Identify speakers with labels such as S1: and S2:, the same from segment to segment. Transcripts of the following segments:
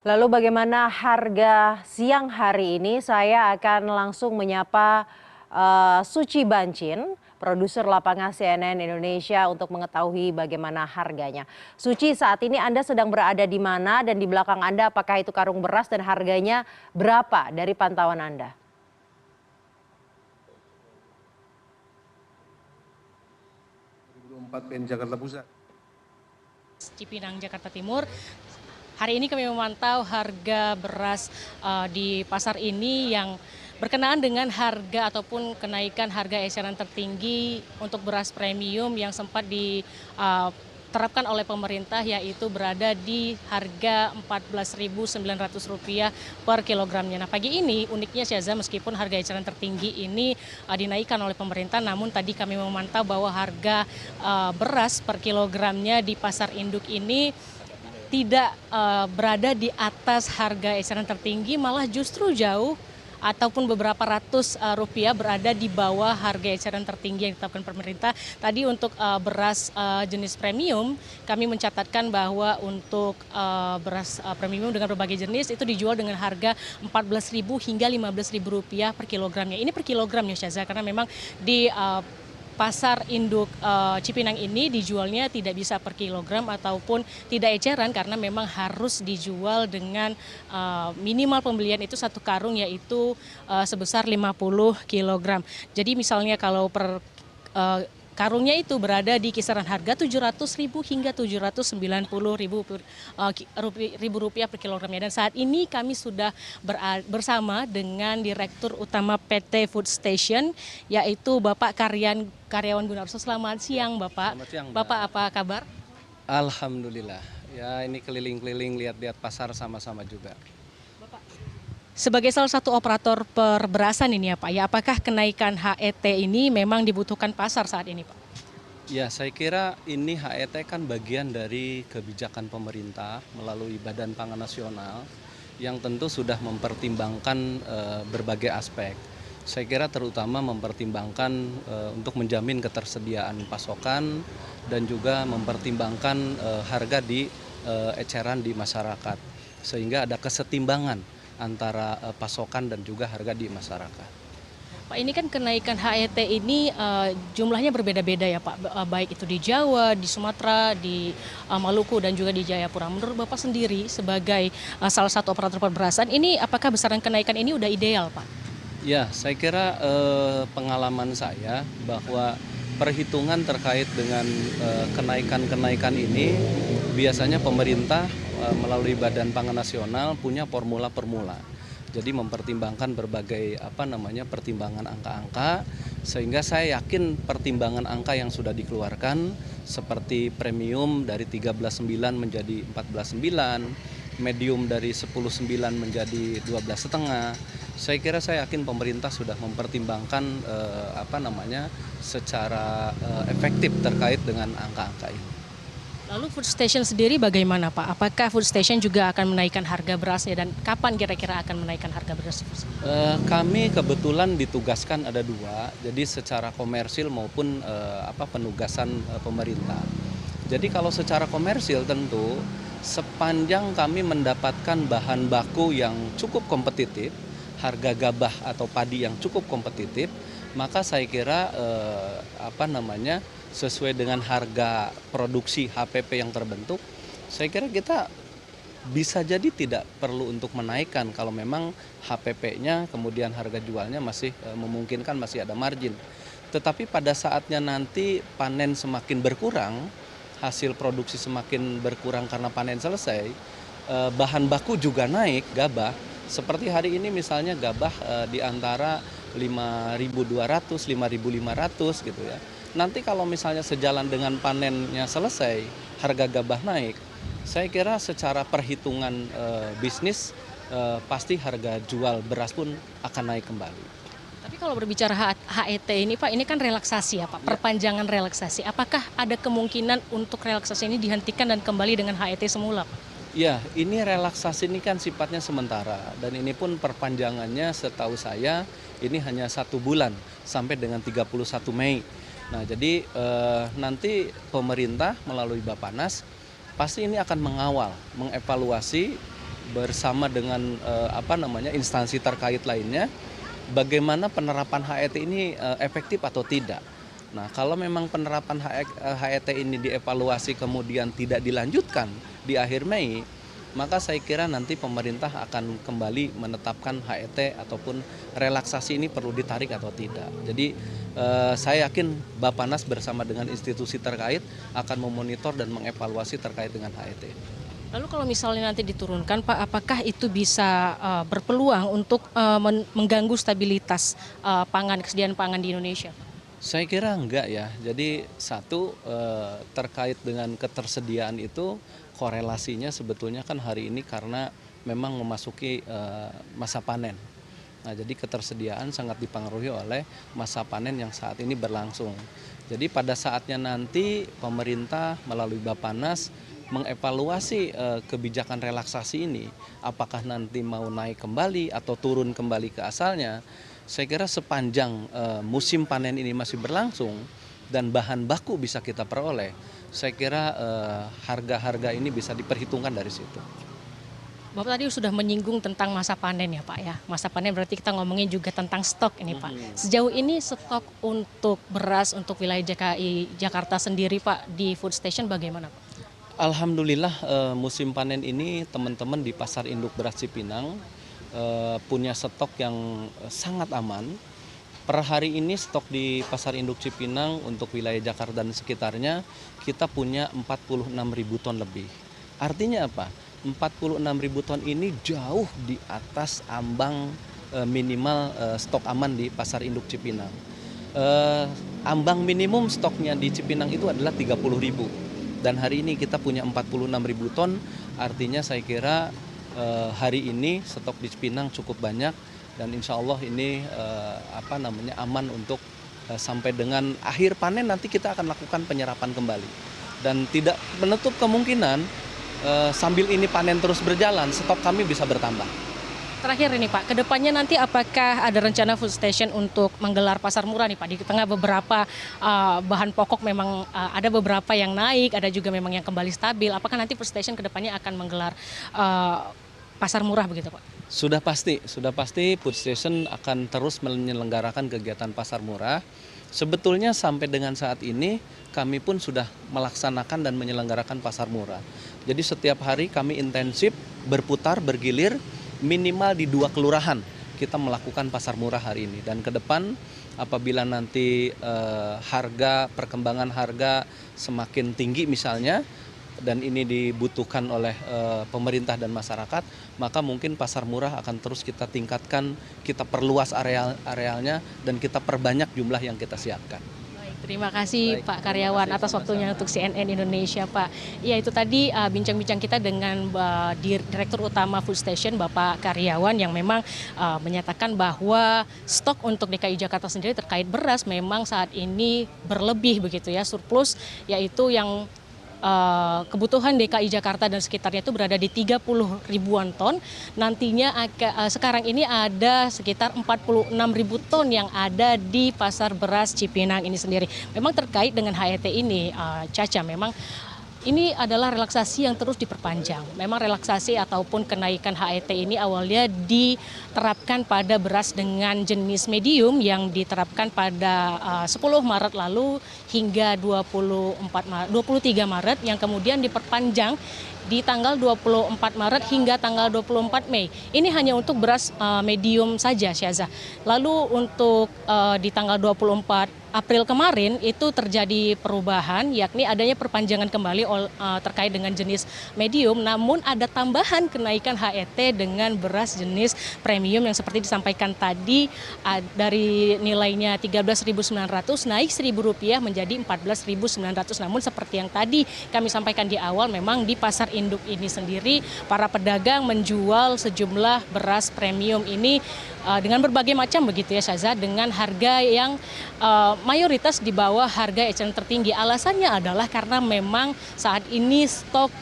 S1: Lalu bagaimana harga siang hari ini? Saya akan langsung menyapa Suci Bancin, produser lapangan CNN Indonesia untuk mengetahui bagaimana harganya. Suci, saat ini Anda sedang berada di mana dan di belakang Anda apakah itu karung beras dan harganya berapa dari pantauan Anda?
S2: 2024 PN Jakarta Pusat.
S3: Cipinang, Jakarta Timur. Hari ini kami memantau harga beras di pasar ini yang berkenaan dengan harga ataupun kenaikan harga eceran tertinggi untuk beras premium yang sempat diterapkan oleh pemerintah, yaitu berada di harga Rp14.900 per kilogramnya. Nah, pagi ini uniknya Syaza, meskipun harga eceran tertinggi ini dinaikkan oleh pemerintah, namun tadi kami memantau bahwa harga beras per kilogramnya di pasar induk ini tidak berada di atas harga eceran tertinggi, malah justru jauh ataupun beberapa ratus rupiah berada di bawah harga eceran tertinggi yang ditetapkan pemerintah. Tadi untuk beras jenis premium, kami mencatatkan bahwa untuk beras premium dengan berbagai jenis itu dijual dengan harga Rp14.000 hingga Rp15.000 per kilogramnya. Ini per kilogramnya Syaza, karena memang di pasar induk Cipinang ini dijualnya tidak bisa per kilogram ataupun tidak eceran, karena memang harus dijual dengan minimal pembelian itu satu karung, yaitu sebesar 50 kilogram. Jadi misalnya kalau per karungnya itu berada di kisaran harga Rp700.000 hingga Rp790.000 per kilogramnya. Dan saat ini kami sudah bersama dengan Direktur Utama PT Food Station, yaitu Bapak Karyawan Gunarso. Selamat siang Bapak.
S4: Selamat siang, Mbak.
S3: Bapak, apa kabar?
S4: Alhamdulillah. Ya, ini keliling-keliling lihat-lihat pasar sama-sama juga.
S3: Sebagai salah satu operator perberasan ini ya Pak, ya apakah kenaikan HET ini memang dibutuhkan pasar saat ini Pak?
S4: Ya, saya kira ini HET kan bagian dari kebijakan pemerintah melalui Badan Pangan Nasional yang tentu sudah mempertimbangkan berbagai aspek. Saya kira terutama mempertimbangkan untuk menjamin ketersediaan pasokan dan juga mempertimbangkan harga di eceran di masyarakat, sehingga ada kesetimbangan antara pasokan dan juga harga di masyarakat.
S3: Pak, ini kan kenaikan HET ini jumlahnya berbeda-beda ya Pak, baik itu di Jawa, di Sumatera, di Maluku dan juga di Jayapura. Menurut Bapak sendiri sebagai salah satu operator perberasan, ini apakah besaran kenaikan ini udah ideal Pak?
S4: Ya, saya kira pengalaman saya bahwa perhitungan terkait dengan kenaikan-kenaikan ini biasanya pemerintah melalui Badan Pangan Nasional punya formula. Jadi mempertimbangkan berbagai pertimbangan angka-angka, sehingga saya yakin pertimbangan angka yang sudah dikeluarkan seperti premium dari 13,9 menjadi 14,9, medium dari 10,9 menjadi 12,5. Saya yakin pemerintah sudah mempertimbangkan secara efektif terkait dengan angka-angka ini.
S3: Lalu Food Station sendiri bagaimana Pak? Apakah Food Station juga akan menaikkan harga berasnya dan kapan kira-kira akan menaikkan harga beras?
S4: Kami kebetulan ditugaskan ada dua, jadi secara komersil maupun penugasan pemerintah. Jadi kalau secara komersil tentu sepanjang kami mendapatkan bahan baku yang cukup kompetitif, harga gabah atau padi yang cukup kompetitif, maka saya kira sesuai dengan harga produksi HPP yang terbentuk, saya kira kita bisa jadi tidak perlu untuk menaikkan kalau memang HPP-nya kemudian harga jualnya masih memungkinkan, masih ada margin. Tetapi pada saatnya nanti panen semakin berkurang, hasil produksi semakin berkurang karena panen selesai, bahan baku juga naik, gabah. Seperti hari ini misalnya gabah di antara 5.200, 5.500 gitu ya. Nanti kalau misalnya sejalan dengan panennya selesai, harga gabah naik, saya kira secara perhitungan bisnis pasti harga jual beras pun akan naik kembali.
S3: Tapi kalau berbicara HET ini Pak, ini kan relaksasi ya Pak, perpanjangan relaksasi. Apakah ada kemungkinan untuk relaksasi ini dihentikan dan kembali dengan HET semula Pak?
S4: Ya, ini relaksasi ini kan sifatnya sementara dan ini pun perpanjangannya setahu saya ini hanya 1 bulan sampai dengan 31 Mei. Nah, jadi nanti pemerintah melalui Bappenas pasti ini akan mengawal, mengevaluasi bersama dengan instansi terkait lainnya bagaimana penerapan HET ini efektif atau tidak. Nah, kalau memang penerapan HET ini dievaluasi kemudian tidak dilanjutkan di akhir Mei, maka saya kira nanti pemerintah akan kembali menetapkan HET ataupun relaksasi ini perlu ditarik atau tidak. Jadi saya yakin Bappenas bersama dengan institusi terkait akan memonitor dan mengevaluasi terkait dengan HET.
S3: Lalu kalau misalnya nanti diturunkan Pak, apakah itu bisa berpeluang untuk mengganggu stabilitas kesediaan pangan di Indonesia?
S4: Saya kira enggak ya. Jadi satu terkait dengan ketersediaan itu korelasinya sebetulnya kan hari ini karena memang memasuki masa panen. Nah, jadi ketersediaan sangat dipengaruhi oleh masa panen yang saat ini berlangsung. Jadi pada saatnya nanti pemerintah melalui Bappenas mengevaluasi kebijakan relaksasi ini, apakah nanti mau naik kembali atau turun kembali ke asalnya. Saya kira sepanjang musim panen ini masih berlangsung dan bahan baku bisa kita peroleh, saya kira harga-harga ini bisa diperhitungkan dari situ.
S3: Bapak tadi sudah menyinggung tentang masa panen ya Pak ya. Masa panen berarti kita ngomongin juga tentang stok ini Pak. Sejauh ini stok untuk beras untuk wilayah DKI Jakarta sendiri Pak di food station bagaimana Pak?
S4: Alhamdulillah musim panen ini teman-teman di Pasar Induk Beras Cipinang punya stok yang sangat aman. Per hari ini stok di Pasar Induk Cipinang untuk wilayah Jakarta dan sekitarnya kita punya 46.000 ton lebih. Artinya apa? 46.000 ton ini jauh di atas ambang minimal stok aman di Pasar Induk Cipinang. Ambang minimum stoknya di Cipinang itu adalah 30.000. Dan hari ini kita punya 46.000 ton, artinya saya kira hari ini stok di Cipinang cukup banyak dan insya Allah ini aman untuk sampai dengan akhir panen nanti kita akan lakukan penyerapan kembali. Dan tidak menutup kemungkinan sambil ini panen terus berjalan, stok kami bisa bertambah.
S3: Terakhir ini Pak, kedepannya nanti apakah ada rencana food station untuk menggelar pasar murah nih Pak? Di tengah beberapa bahan pokok memang ada beberapa yang naik, ada juga memang yang kembali stabil. Apakah nanti food station kedepannya akan menggelar pasar murah begitu Pak?
S4: Sudah pasti food station akan terus menyelenggarakan kegiatan pasar murah. Sebetulnya sampai dengan saat ini kami pun sudah melaksanakan dan menyelenggarakan pasar murah. Jadi setiap hari kami intensif berputar, bergilir, minimal di 2 kelurahan kita melakukan pasar murah hari ini. Dan ke depan apabila nanti perkembangan harga semakin tinggi misalnya, dan ini dibutuhkan oleh pemerintah dan masyarakat, maka mungkin pasar murah akan terus kita tingkatkan, kita perluas arealnya, dan kita perbanyak jumlah yang kita siapkan.
S3: Terima kasih Pak Karyawan atas waktunya untuk CNN Indonesia Pak. Ya itu tadi bincang-bincang kita dengan Direktur Utama Food Station Bapak Karyawan yang memang menyatakan bahwa stok untuk DKI Jakarta sendiri terkait beras memang saat ini berlebih begitu ya, surplus, yaitu yang kebutuhan DKI Jakarta dan sekitarnya itu berada di 30 ribuan ton. Nantinya sekarang ini ada sekitar 46 ribu ton yang ada di pasar beras Cipinang ini sendiri. Memang terkait dengan HET ini, Caca, memang ini adalah relaksasi yang terus diperpanjang. Memang relaksasi ataupun kenaikan HET ini awalnya diterapkan pada beras dengan jenis medium yang diterapkan pada 10 Maret lalu hingga 23 Maret yang kemudian diperpanjang di tanggal 24 Maret hingga tanggal 24 Mei. Ini hanya untuk beras medium saja, Syaza. Lalu untuk di tanggal 24 April kemarin itu terjadi perubahan, yakni adanya perpanjangan kembali terkait dengan jenis medium, namun ada tambahan kenaikan HET dengan beras jenis premium yang seperti disampaikan tadi dari nilainya Rp13.900 naik Rp1.000 menjadi Rp14.900. Namun seperti yang tadi kami sampaikan di awal, memang di pasar induk ini sendiri para pedagang menjual sejumlah beras premium ini dengan berbagai macam begitu ya Syaza, dengan harga yang mayoritas di bawah harga eceran tertinggi. Alasannya adalah karena memang saat ini stok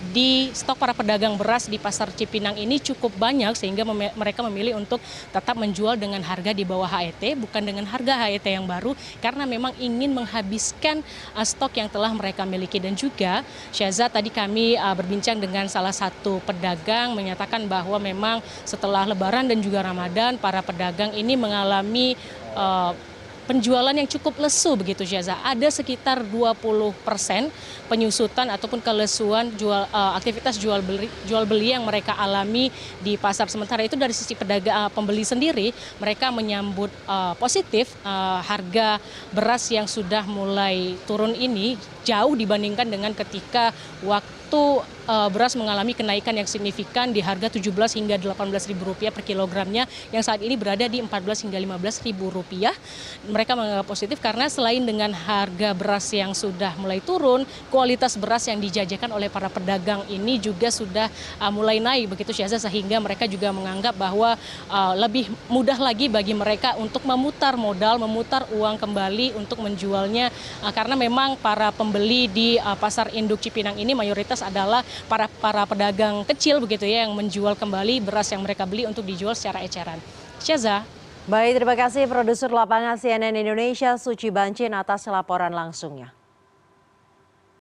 S3: para pedagang beras di pasar Cipinang ini cukup banyak sehingga mereka memilih untuk tetap menjual dengan harga di bawah HET, bukan dengan harga HET yang baru, karena memang ingin menghabiskan stok yang telah mereka miliki. Dan juga Syaza, tadi kami berbincang berbincang dengan salah satu pedagang menyatakan bahwa memang setelah Lebaran dan juga Ramadan para pedagang ini mengalami penjualan yang cukup lesu begitu Syaza. Ada sekitar 20% penyusutan ataupun kelesuan aktivitas jual beli yang mereka alami di pasar. Sementara itu dari sisi pedagang pembeli sendiri mereka menyambut positif harga beras yang sudah mulai turun ini jauh dibandingkan dengan ketika waktu beras mengalami kenaikan yang signifikan di harga Rp17 hingga Rp18.000 per kilogramnya yang saat ini berada di Rp14 hingga Rp15.000. Mereka menganggap positif karena selain dengan harga beras yang sudah mulai turun, kualitas beras yang dijajakan oleh para pedagang ini juga sudah mulai naik begitu Syaza, sehingga mereka juga menganggap bahwa lebih mudah lagi bagi mereka untuk memutar modal, memutar uang kembali untuk menjualnya karena memang para pembeli di pasar induk Cipinang ini mayoritas adalah para pedagang kecil begitu ya yang menjual kembali beras yang mereka beli untuk dijual secara eceran. Syaza.
S1: Baik, terima kasih produser lapangan CNN Indonesia Suci Bancin atas laporan langsungnya.